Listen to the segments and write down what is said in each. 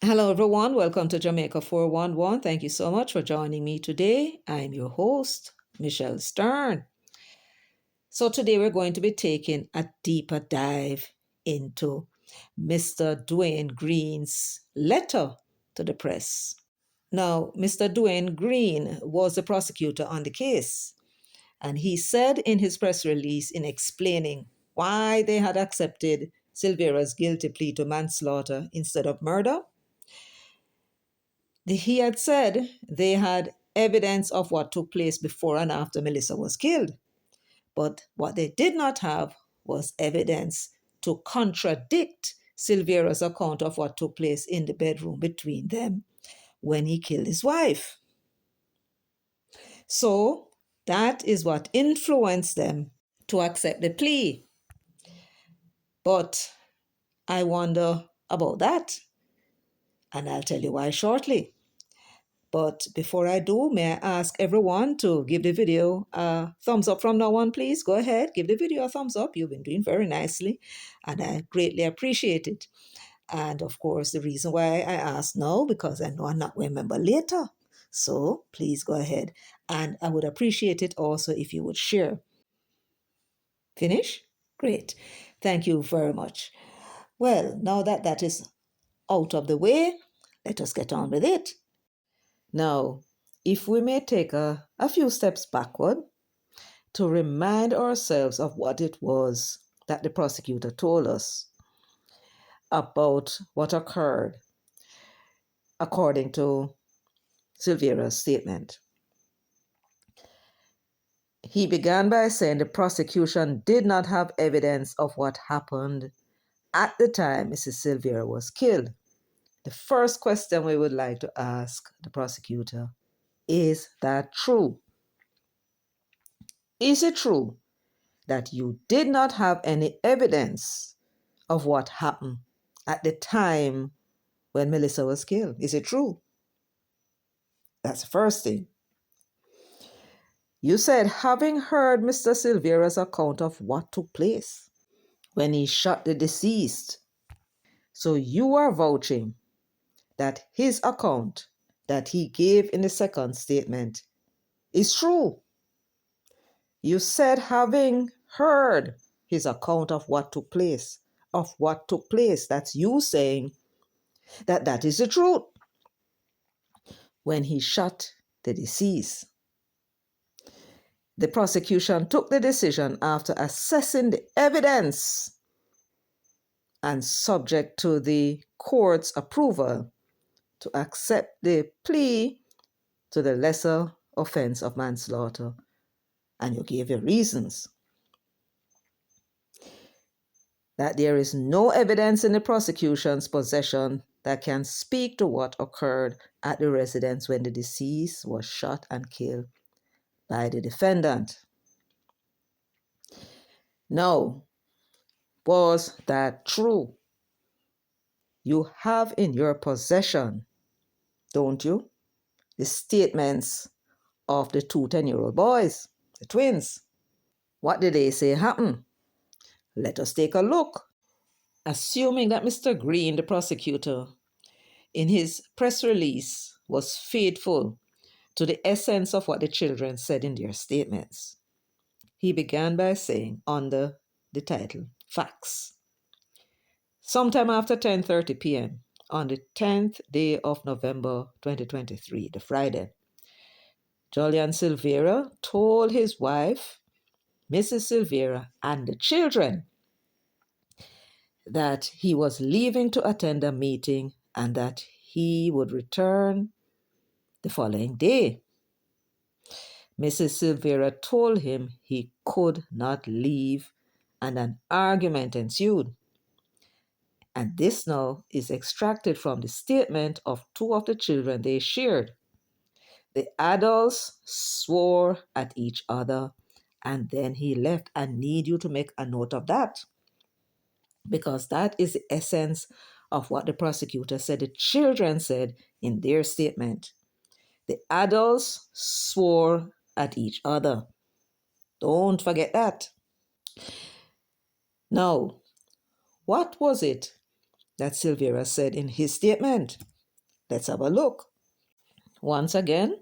Hello, everyone. Welcome to Jamaica 411. Thank you so much for joining me today. I'm your host, Michelle Stern. So, today we're going to be taking a deeper dive into Mr. Dwayne Green's letter to the press. Now, Mr. Dwayne Green was the prosecutor on the case, and he said in his press release, in explaining why they had accepted Silvera's guilty plea to manslaughter instead of murder, he had said they had evidence of what took place before and after Melissa was killed. But what they did not have was evidence to contradict Silvera's account of what took place in the bedroom between them when he killed his wife. So that is what influenced them to accept the plea. But I wonder about that, and I'll tell you why shortly. But before I do, may I ask everyone to give the video a thumbs up from now on, please? Go ahead, give the video a thumbs up. You've been doing very nicely, and I greatly appreciate it. And of course, the reason why I ask now, because I know I'm not going to remember later. So please go ahead. And I would appreciate it also if you would share. Finish? Great. Thank you very much. Well, now that that is out of the way, let us get on with it. Now, if we may take a few steps backward to remind ourselves of what it was that the prosecutor told us about what occurred according to Silvera's statement. He began by saying the prosecution did not have evidence of what happened at the time Mrs. Silvera was killed. The first question we would like to ask the prosecutor, is that true? Is it true that you did not have any evidence of what happened at the time when Melissa was killed? Is it true? That's the first thing. You said, having heard Mr. Silvera's account of what took place when he shot the deceased. So you are vouching that his account that he gave in the second statement is true. You said, having heard his account of what took place, that's you saying that that is the truth when he shot the deceased. The prosecution took the decision after assessing the evidence and subject to the court's approval to accept the plea to the lesser offense of manslaughter. And you gave your reasons. That there is no evidence in the prosecution's possession that can speak to what occurred at the residence when the deceased was shot and killed by the defendant. Now, was that true? You have in your possession, don't you, the statements of the two 10-year-old boys, the twins. What did they say happened? Let us take a look. Assuming that Mr. Green, the prosecutor, in his press release was faithful to the essence of what the children said in their statements, he began by saying, under the title, Facts. Sometime after 10:30 p.m., on the 10th day of November 2023, the Friday, Julian Silvera told his wife, Mrs. Silvera, and the children that he was leaving to attend a meeting and that he would return the following day. Mrs. Silvera told him he could not leave, and an argument ensued. And this now is extracted from the statement of two of the children they shared. The adults swore at each other, and then he left. I need you to make a note of that, because that is the essence of what the prosecutor said the children said in their statement. The adults swore at each other. Don't forget that. Now, what was it that Silvera said in his statement? Let's have a look. Once again,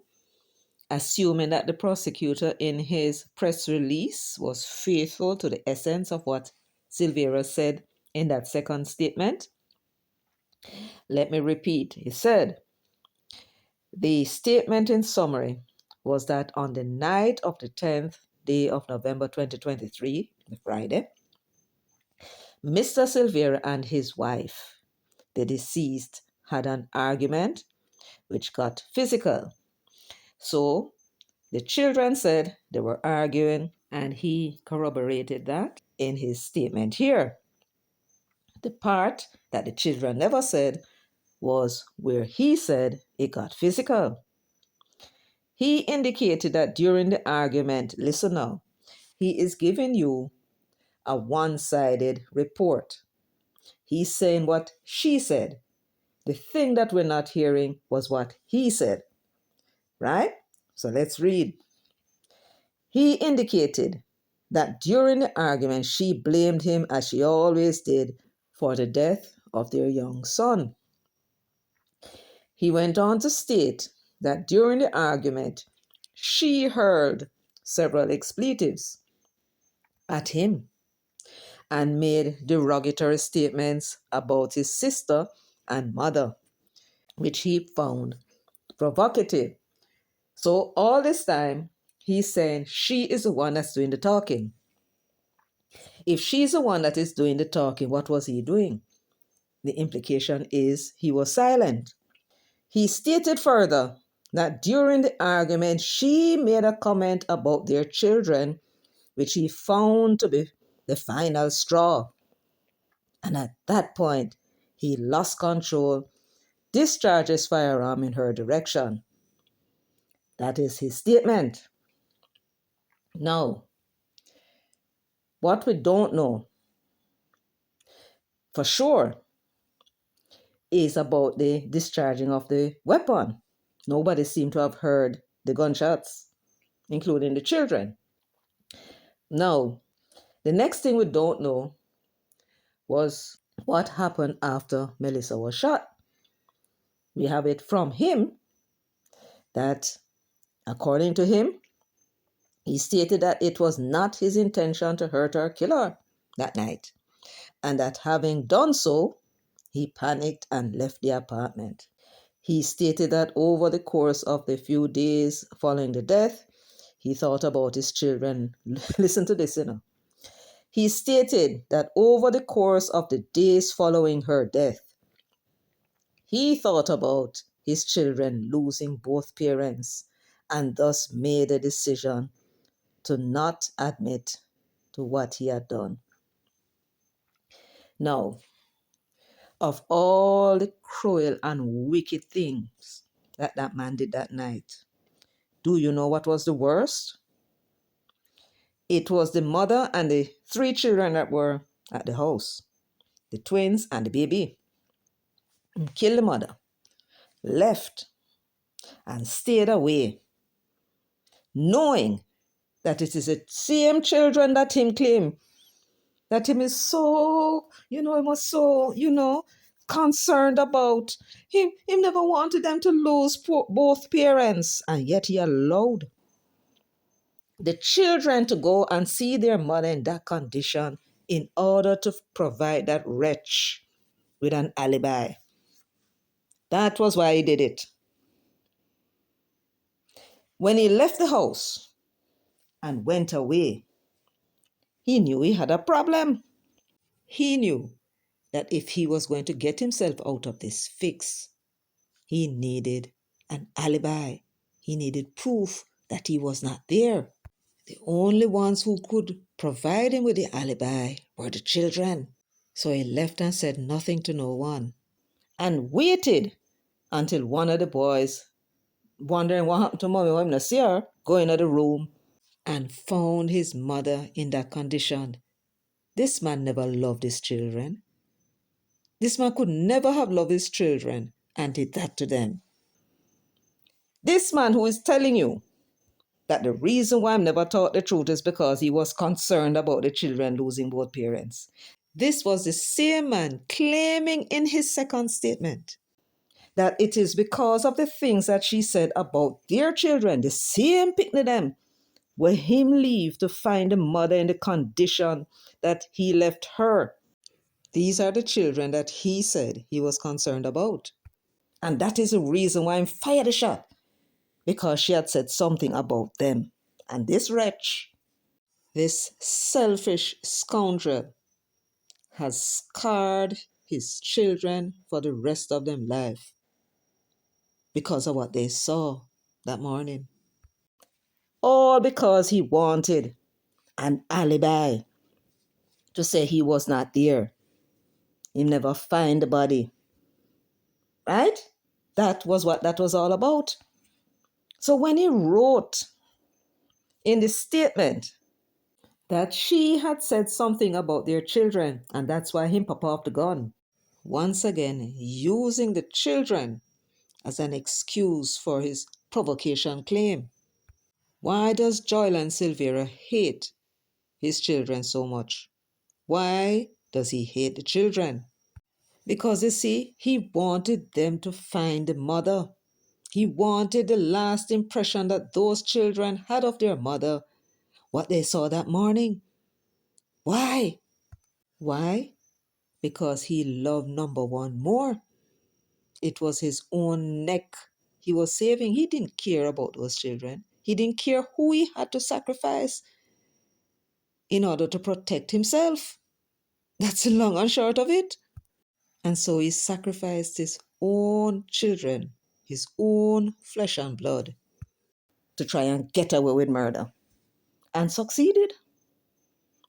assuming that the prosecutor in his press release was faithful to the essence of what Silvera said in that second statement, let me repeat. He said, the statement in summary was that on the night of the 10th day of November 2023, the Friday, Mr. Silvera and his wife, the deceased, had an argument which got physical. So the children said they were arguing, and he corroborated that in his statement here. The part that the children never said was where he said it got physical. He indicated that during the argument, listen now, he is giving you a one-sided report. He's saying what she said. The thing that we're not hearing was what he said, right? So let's read. He indicated that during the argument, she blamed him, as she always did, for the death of their young son. He went on to state that during the argument, she hurled several expletives at him and made derogatory statements about his sister and mother, which he found provocative. So all this time, he's saying she is the one that's doing the talking. If she's the one that is doing the talking, what was he doing? The implication is he was silent. He stated further that during the argument, she made a comment about their children, which he found to be the final straw. And at that point, he lost control, discharged his firearm in her direction. That is his statement. Now, what we don't know for sure is about the discharging of the weapon. Nobody seemed to have heard the gunshots, including the children. Now, the next thing we don't know was what happened after Melissa was shot. We have it from him that, according to him, he stated that it was not his intention to hurt or kill her that night, and that having done so, he panicked and left the apartment. He stated that over the course of the few days following the death, he thought about his children. Listen to this, He stated that over the course of the days following her death, he thought about his children losing both parents and thus made a decision to not admit to what he had done. Now, of all the cruel and wicked things that man did that night, do you know what was the worst? It was the mother and the 3 children that were at the house, the twins and the baby. He killed the mother, left, and stayed away, knowing that it is the same children that him claim, that him is so, he was so, concerned about. Him never wanted them to lose both parents, and yet he allowed the children to go and see their mother in that condition in order to provide that wretch with an alibi. That was why he did it. When he left the house and went away, he knew he had a problem. He knew that if he was going to get himself out of this fix, he needed an alibi. He needed proof that he was not there. The only ones who could provide him with the alibi were the children. So he left and said nothing to no one and waited until one of the boys, wondering what happened to mommy, why I'm not see her, go into the room and found his mother in that condition. This man never loved his children. This man could never have loved his children and did that to them. This man who is telling you that the reason why I'm never taught the truth is because he was concerned about the children losing both parents. This was the same man claiming in his second statement that it is because of the things that she said about their children, the same picnic them, will him leave to find the mother in the condition that he left her. These are the children that he said he was concerned about. And that is the reason why I'm fired a shot, because she had said something about them. And this wretch, this selfish scoundrel, has scarred his children for the rest of their life because of what they saw that morning. All because he wanted an alibi to say he was not there. He never find the body. Right? That was what that was all about. So when he wrote in the statement that she had said something about their children, and that's why he pop off the gun, once again using the children as an excuse for his provocation claim. Why does Joyland Silvera hate his children so much? Why does he hate the children? Because you see, he wanted them to find the mother. He wanted the last impression that those children had of their mother, what they saw that morning. Why? Why? Because he loved number one more. It was his own neck he was saving. He didn't care about those children. He didn't care who he had to sacrifice in order to protect himself. That's the long and short of it. And so he sacrificed his own children, his own flesh and blood, to try and get away with murder. And succeeded.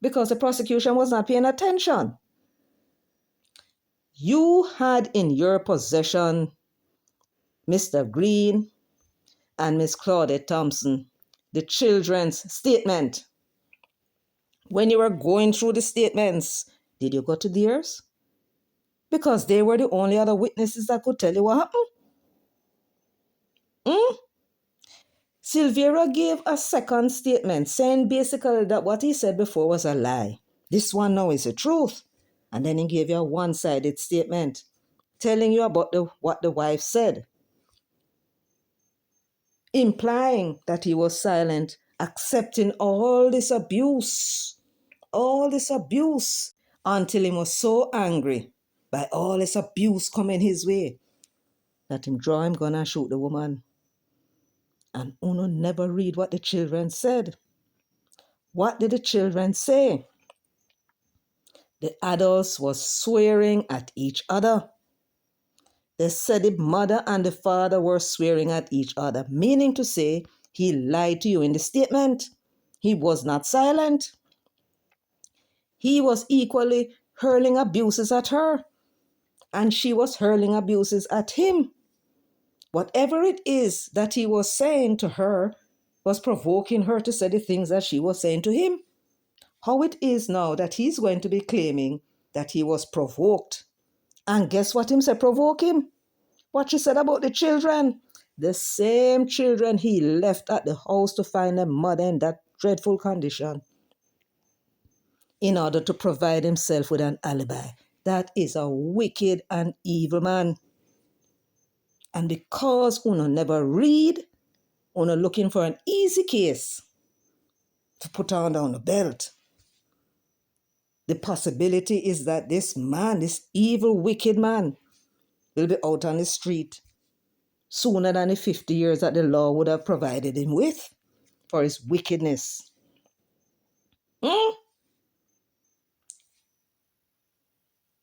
Because the prosecution was not paying attention. You had in your possession Mr. Green and Miss Claudette Thompson, the children's statement. When you were going through the statements, did you go to theirs? Because they were the only other witnesses that could tell you what happened. Silvera gave a second statement saying basically that what he said before was a lie. This one now is the truth. And then he gave you a one-sided statement telling you about what the wife said, implying that he was silent, accepting all this abuse, until he was so angry by all this abuse coming his way that him draw him gun and shoot the woman. And Uno never read what the children said. What did the children say? The adults was swearing at each other. They said the mother and the father were swearing at each other, meaning to say he lied to you in the statement. He was not silent. He was equally hurling abuses at her, and she was hurling abuses at him. Whatever it is that he was saying to her was provoking her to say the things that she was saying to him. How it is now that he's going to be claiming that he was provoked. And guess what him said provoke him? What she said about the children. The same children he left at the house to find their mother in that dreadful condition in order to provide himself with an alibi. That is a wicked and evil man. And because Uno never read, Uno looking for an easy case to put on down the belt. The possibility is that this man, this evil, wicked man, will be out on the street sooner than the 50 years that the law would have provided him with for his wickedness.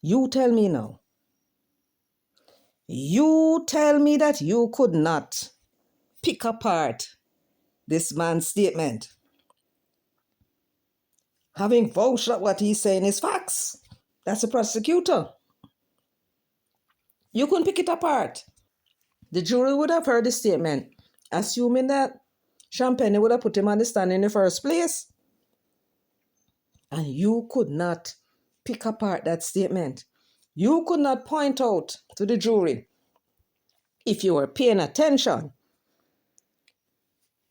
You tell me now. You tell me that you could not pick apart this man's statement, having vouched that what he's saying is facts. That's a prosecutor. You couldn't pick it apart. The jury would have heard the statement, assuming that Champagne would have put him on the stand in the first place. And you could not pick apart that statement. You could not point out to the jury, if you were paying attention,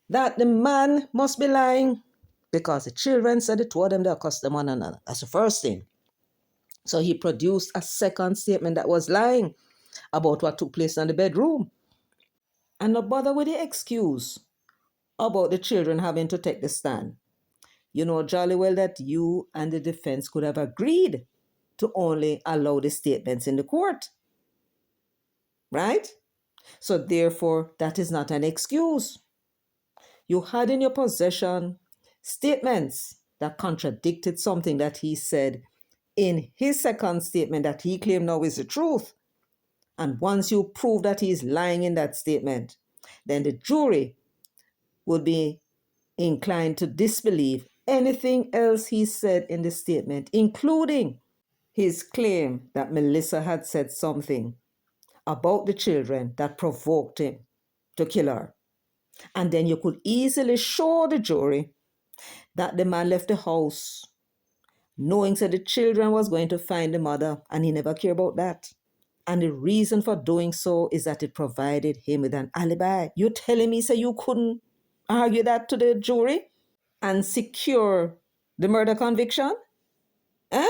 that the man must be lying because the children said it to them they accustomed one another. That's the first thing. So he produced a second statement that was lying. about what took place in the bedroom. And not bother with the excuse about the children having to take the stand. You know jolly well that you and the defense could have agreed to only allow the statements in the court. Right? So therefore, that is not an excuse. You had in your possession statements that contradicted something that he said in his second statement that he claimed now is the truth. And once you prove that he is lying in that statement, then the jury would be inclined to disbelieve anything else he said in the statement, including his claim that Melissa had said something about the children that provoked him to kill her. And then you could easily show the jury that the man left the house knowing that the children was going to find the mother, and he never cared about that. And the reason for doing so is that it provided him with an alibi. You telling me, say, you couldn't argue that to the jury and secure the murder conviction? Eh?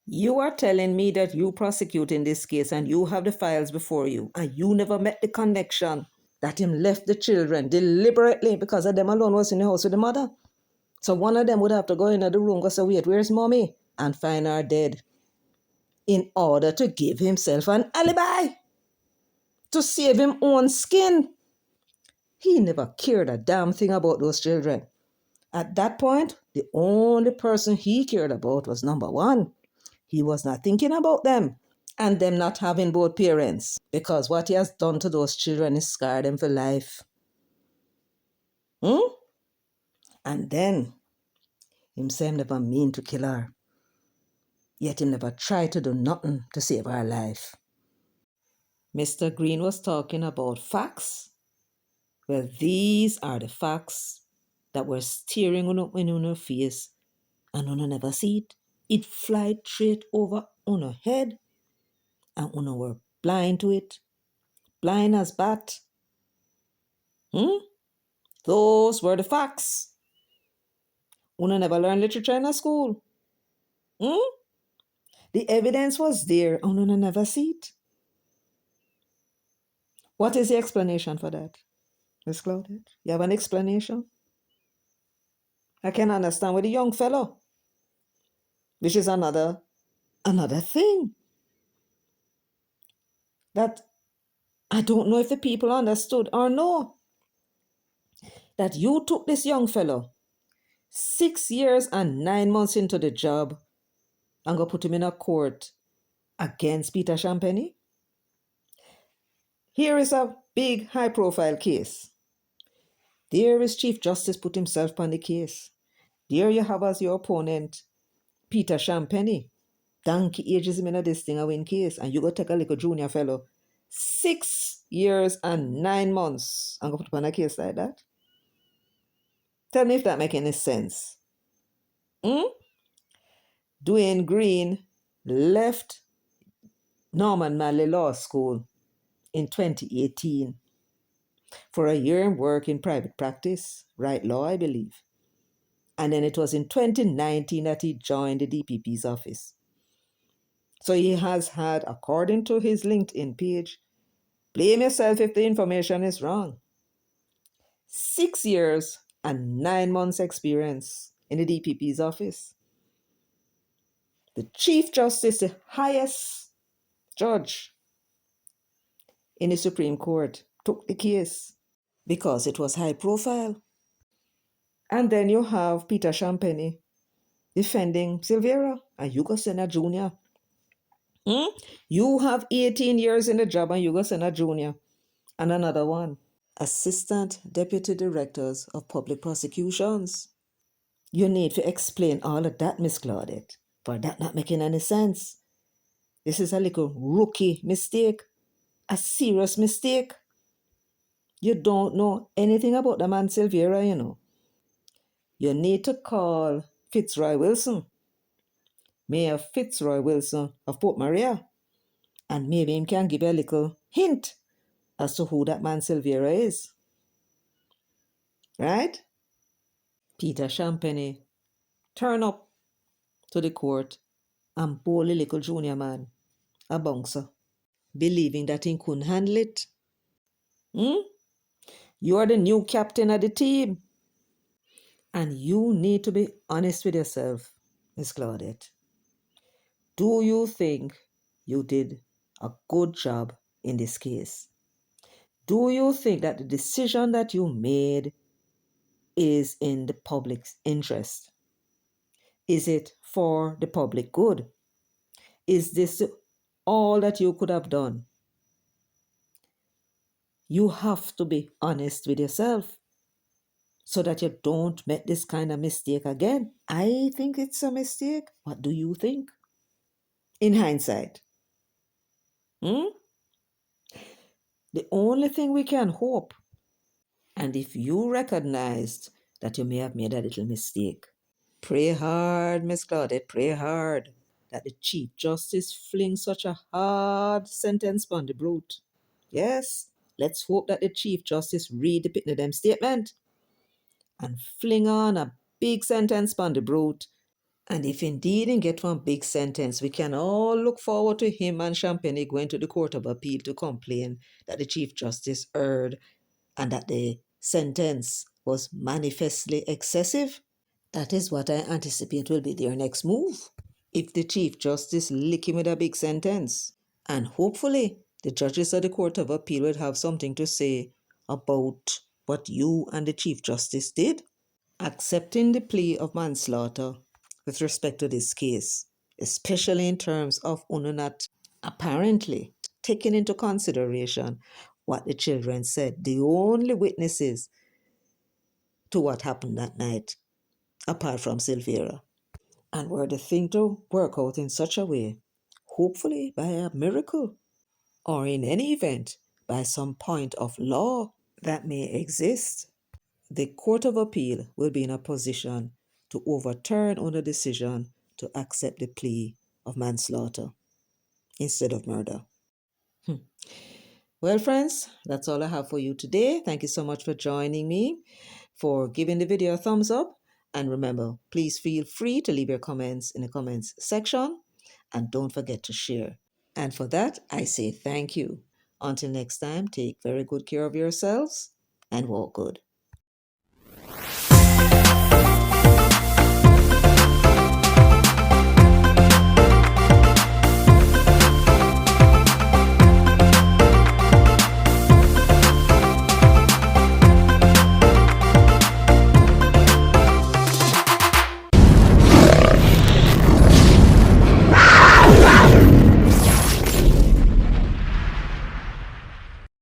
You are telling me that you prosecute in this case and you have the files before you and you never met the connection that him left the children deliberately because of them alone was in the house with the mother. So one of them would have to go into the room and say, wait, where's mommy? And find her dead in order to give himself an alibi to save him own skin. He never cared a damn thing about those children. At that point, the only person he cared about was number one. He was not thinking about them and them not having both parents, because what he has done to those children is scarred them for life. And then himself never mean to kill her. Yet he never tried to do nothing to save her life. Mr. Green was talking about facts. Well, these are the facts that were staring in her face and una never see it. It fly straight over on her head and una were blind to it. Blind as bat. Those were the facts. Una never learned literature in a school. The evidence was there and una never see it. What is the explanation for that, Miss Claudette? You have an explanation? I can understand with the young fellow, which is another thing that I don't know if the people understood or no. That you took this young fellow 6 years and 9 months into the job and go put him in a court against Peter Champagne. Here is a big high-profile case. There is Chief Justice put himself on the case. There you have as your opponent Peter Champagne. Donkey ages him in this thing a win case, and you go take a little junior fellow 6 years and 9 months and go put him on a case like that. Tell me if that make any sense. Dwayne Green left Norman Manley Law School in 2018 for a year in work in private practice, right law, I believe. And then it was in 2019 that he joined the DPP's office. So he has had, according to his LinkedIn page, blame yourself if the information is wrong, 6 years and 9 months experience in the DPP's office. The Chief Justice, the highest judge in the Supreme Court, took the case because it was high profile. And then you have Peter Champagne defending Silvera and Hugo Senna Jr. You have 18 years in the job and Hugo Senna Jr. And another one, Assistant Deputy Directors of Public Prosecutions. You need to explain all of that, Miss Claudette, for that not making any sense. This is a little rookie mistake, a serious mistake. You don't know anything about the man Silvera, you know. You need to call Fitzroy Wilson, Mayor Fitzroy Wilson of Port Maria, and maybe him can give you a little hint as to who that man Silvera is. Right? Peter Champagne turn up to the court and bully little junior man, a bouncer. believing that he couldn't handle it. Hmm? You are the new captain of the team, and you need to be honest with yourself, Miss Claudette. Do you think you did a good job in this case? Do you think that the decision that you made is in the public's interest? Is it for the public good? Is this all that you could have done? You have to be honest with yourself so that you don't make this kind of mistake again. I think it's a mistake. What do you think? In hindsight, hmm? The only thing we can hope, and if you recognized that you may have made a little mistake, pray hard, Miss Claudette, pray hard that the Chief Justice fling such a hard sentence upon the brute. Yes, let's hope that the Chief Justice read the Pitney them statement and fling on a big sentence upon the brute. And if indeed he get one big sentence, we can all look forward to him and Champagne going to the Court of Appeal to complain that the Chief Justice erred and that the sentence was manifestly excessive. That is what I anticipate will be their next move. If the Chief Justice lick him with a big sentence. And hopefully the judges of the Court of Appeal will have something to say about what you and the Chief Justice did. Accepting the plea of manslaughter with respect to this case, especially in terms of Uno not apparently taking into consideration what the children said, the only witnesses to what happened that night, apart from Silvera. And were the thing to work out in such a way, hopefully by a miracle, or in any event, by some point of law that may exist, the Court of Appeal will be in a position to overturn on the decision to accept the plea of manslaughter instead of murder. Well, friends, that's all I have for you today. Thank you so much for joining me, for giving the video a thumbs up. And remember, please feel free to leave your comments in the comments section. And don't forget to share. And for that, I say thank you. Until next time, take very good care of yourselves and walk good.